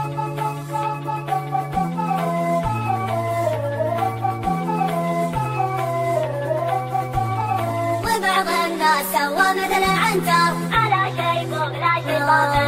وبعض الناس سوى مثل عنتر على شيء فوق لا شيء طابع.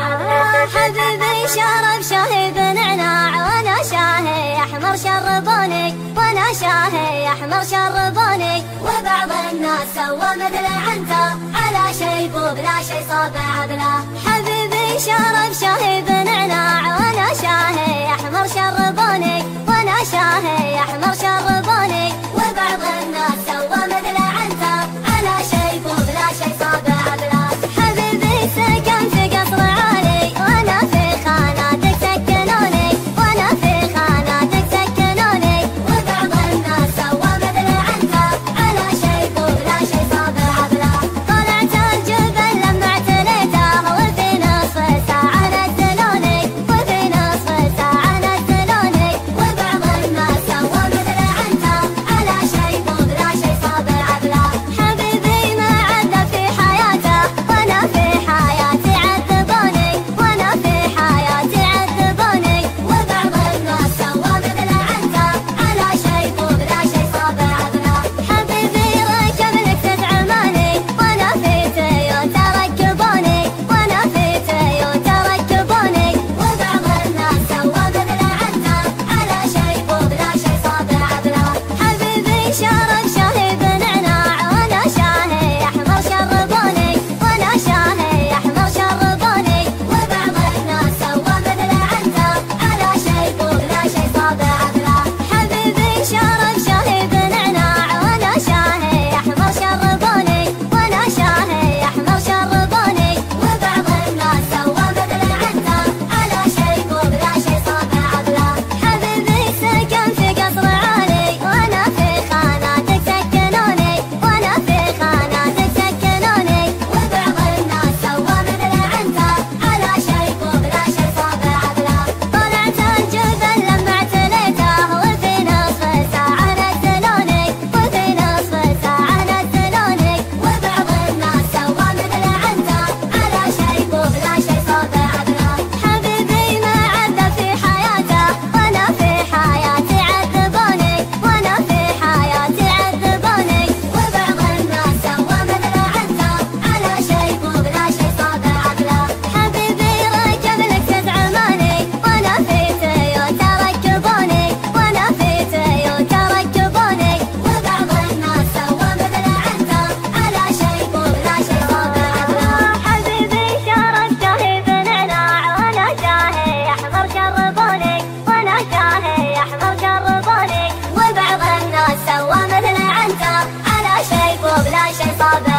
حبيبي شرب شاهي بنعناع وانا شاهي احمر شربوني، وانا شاهي احمر شربوني. وبعض الناس سوى مثل عنتر على شيء فوق لا شيء صابع بلا. حبيبي شرب شاهي بنعناع وانا شاهي احمر شربوني، وانا شاهي احمر شربوني. وبعض الناس سوى مثل عنتر على شيء فوق لا شيء صابع بلا. حبيبي سكن في قصر عالي وانا في خاناتك سكنوني، وانا في خاناتك سكنوني. وبعض الناس سوى مثل عنتر على شيء فوق لا شيء صابع بلا. طلعت الجبل لما اعتليته وفي نصف ساعة نزلوني، وفي نصف ساعة نزلوني. وبعض الناس سوى مثل عنتر على شيء فوق لا شيء صابع بلا. حبيبي ما عدى في حياته وانا في حياتي عذبوني، وانا في حياتي عذبوني. وبعض الناس سوى مثل عنتر على شيء فوق لا شيء صابع بلا. حبيبي ركب لك عماني وانا في تويوتا ركبوني، وانا في تويوتا ركبوني. وبعض الناس سوى مثل عنتر على شيء فوق لا شيء صابع بلا. حبيبي شرب شاهي بنعناع وانا شاهي احمر شربوني، وانا شاهي احمر شربوني. وبعض الناس سوى مثل عنتر على شيء فوق لا شيء صابع بلا. حبيبي شرب شاهي بنعناع وانا شاهي احمر شربوني، وانا شاهي احمر شربوني. وبعض الناس سوى مثل عنتر على شيء فوق لا شيء صابع بلا. حبيبي سكن في قصر عالي وانا في خاناتك سكنوني، وانا في خاناتك سكنوني. وبعض الناس سوى مثل عنتر على شيء فوق لا شيء صابع بلا. طلعت الجبل لما اعتليته وفي نصف ساعة نزلوني، وفي نصف ساعة نزلوني. وبعض الناس سوى مثل عنتر على شيء فوق لا شيء صابع بلا. حبيبي ما عدى في حياته وانا في حياتي عذبوني، وانا في حياتي عذبوني. وبعض الناس سوى مثل عنتر على شيء فوق لا شيء صابع بلا. حبيبي ركب لك عماني وانا في تويوتا ركبوني، وانا في تويوتا ركبوني. وبعض الناس سوى مثل عنتر على شيء فوق لا شيء صابع بلا. حبيبي شرب شاهي بنعناع وانا شاهي احمر شربوني، وانا شاهي احمر شربوني. وبعض الناس سوى مثل عنتر على شيء فوق لا شيء صابع